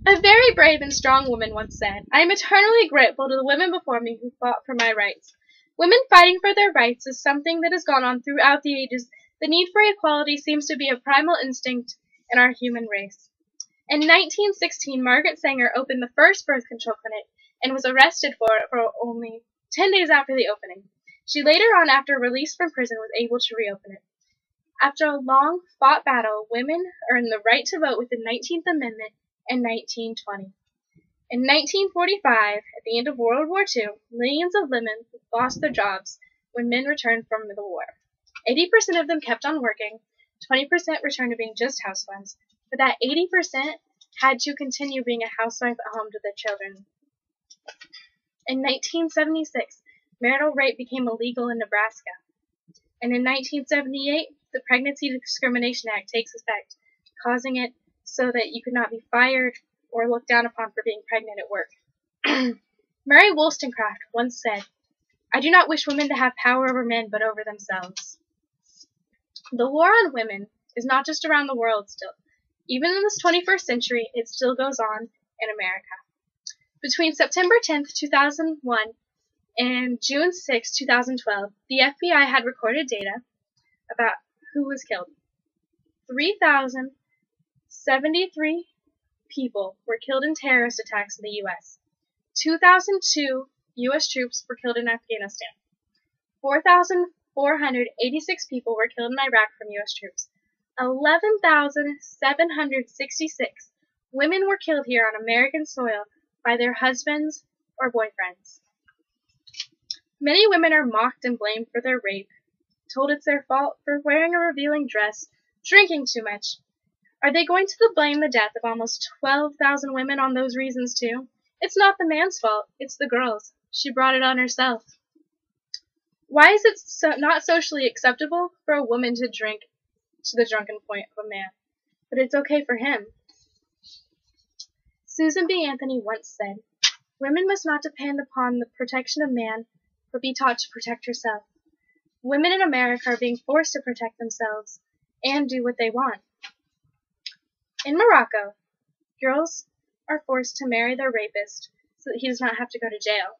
A very brave and strong woman once said, "I am eternally grateful to the women before me who fought for my rights." Women fighting for their rights is something that has gone on throughout the ages. The need for equality seems to be a primal instinct in our human race. In 1916, Margaret Sanger opened the first birth control clinic and was arrested for it for only 10 days after the opening. She later on, after release from prison, was able to reopen it. After a long fought battle, women earned the right to vote with the 19th Amendment in 1920. In 1945, at the end of World War II, millions of women lost their jobs when men returned from the war. 80% of them kept on working, 20% returned to being just housewives, but that 80% had to continue being a housewife at home to their children. In 1976, marital rape became illegal in Nebraska. And in 1978, the Pregnancy Discrimination Act takes effect, causing it so that you could not be fired or looked down upon for being pregnant at work. Mary Wollstonecraft once said, "I do not wish women to have power over men, but over themselves." The war on women is not just around the world still. Even in this 21st century, it still goes on in America. Between September 10th, 2001 and June 6, 2012, the FBI had recorded data about who was killed. 3,073 people were killed in terrorist attacks in the U.S. 2,002 U.S. troops were killed in Afghanistan. 4,486 people were killed in Iraq from U.S. troops. 11,766 women were killed here on American soil by their husbands or boyfriends. Many women are mocked and blamed for their rape, told it's their fault for wearing a revealing dress, drinking too much. Are they going to blame the death of almost 12,000 women on those reasons too? It's not the man's fault, it's the girl's. She brought it on herself. Why is it not socially acceptable for a woman to drink to the drunken point of a man, but it's okay for him? Susan B. Anthony once said, "Women must not depend upon the protection of man, but be taught to protect herself." Women in America are being forced to protect themselves and do what they want. In Morocco, girls are forced to marry their rapist so that he does not have to go to jail.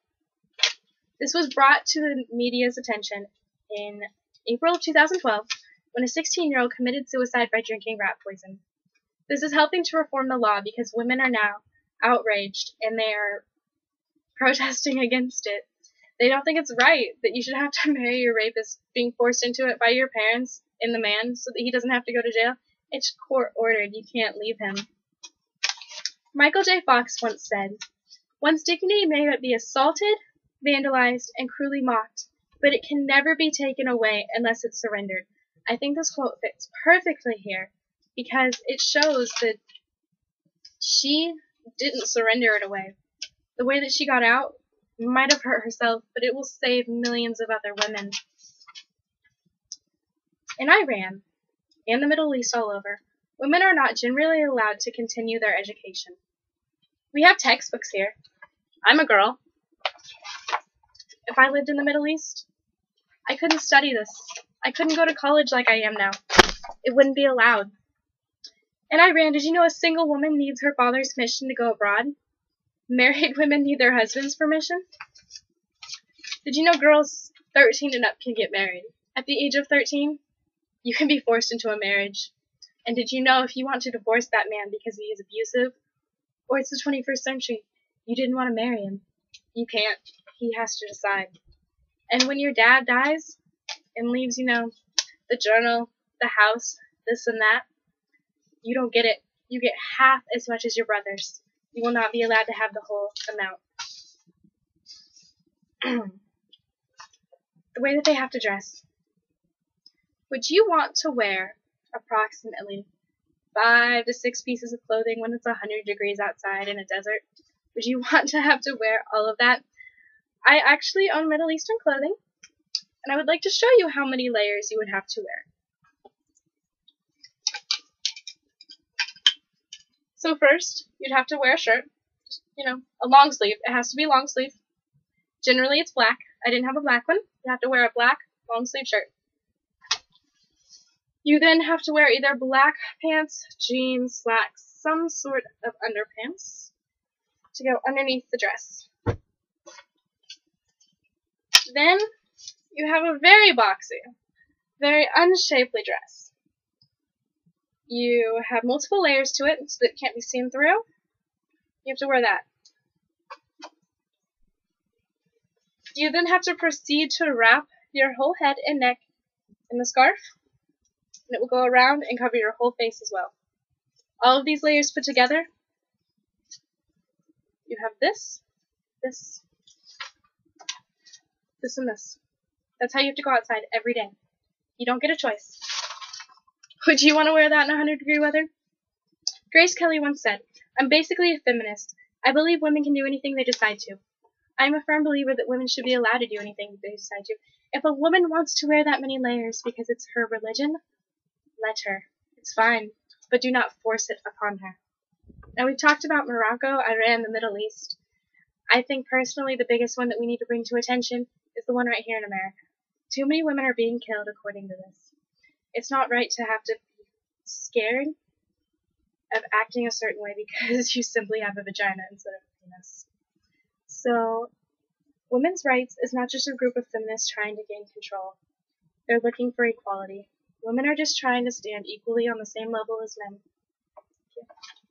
This was brought to the media's attention in April of 2012 when a 16-year-old committed suicide by drinking rat poison. This is helping to reform the law because women are now outraged and they are protesting against it. They don't think it's right that you should have to marry your rapist, being forced into it by your parents and the man so that he doesn't have to go to jail. It's court-ordered. You can't leave him. Michael J. Fox once said, "One's dignity may be assaulted, vandalized, and cruelly mocked, but it can never be taken away unless it's surrendered." I think this quote fits perfectly here because it shows that she didn't surrender it away. The way that she got out might have hurt herself, but it will save millions of other women. In Iran, and the Middle East all over, women are not generally allowed to continue their education. We have textbooks here. I'm a girl. If I lived in the Middle East, I couldn't study this. I couldn't go to college like I am now. It wouldn't be allowed. In Iran, did you know a single woman needs her father's permission to go abroad? Married women need their husband's permission? Did you know girls 13 and up can get married? At the age of 13, you can be forced into a marriage. And did you know if you want to divorce that man because he is abusive, or it's the 21st century, you didn't want to marry him? You can't. He has to decide. And when your dad dies and leaves, the journal, the house, this and that, you don't get it. You get half as much as your brothers. You will not be allowed to have the whole amount. The way that they have to dress. Would you want to wear approximately 5 to 6 pieces of clothing when it's 100 degrees outside in a desert? Would you want to have to wear all of that? I actually own Middle Eastern clothing, and I would like to show you how many layers you would have to wear. So first, you'd have to wear a shirt, a long sleeve. It has to be long sleeve. Generally, it's black. I didn't have a black one. You have to wear a black long sleeve shirt. You then have to wear either black pants, jeans, slacks, some sort of underpants to go underneath the dress. Then you have a very boxy, very unshapely dress. You have multiple layers to it so that it can't be seen through. You have to wear that. You then have to proceed to wrap your whole head and neck in the scarf, and it will go around and cover your whole face as well. All of these layers put together, you have this, this, this, and this. That's how you have to go outside every day. You don't get a choice. Would you want to wear that in 100-degree weather? Grace Kelly once said, "I'm basically a feminist. I believe women can do anything they decide to. I am a firm believer that women should be allowed to do anything they decide to. If a woman wants to wear that many layers because it's her religion, let her. It's fine, but do not force it upon her." Now, we've talked about Morocco, Iran, the Middle East. I think personally the biggest one that we need to bring to attention is the one right here in America. Too many women are being killed according to this. It's not right to have to be scared of acting a certain way because you simply have a vagina instead of a penis. So, women's rights is not just a group of feminists trying to gain control. They're looking for equality. Women are just trying to stand equally on the same level as men. Thank you.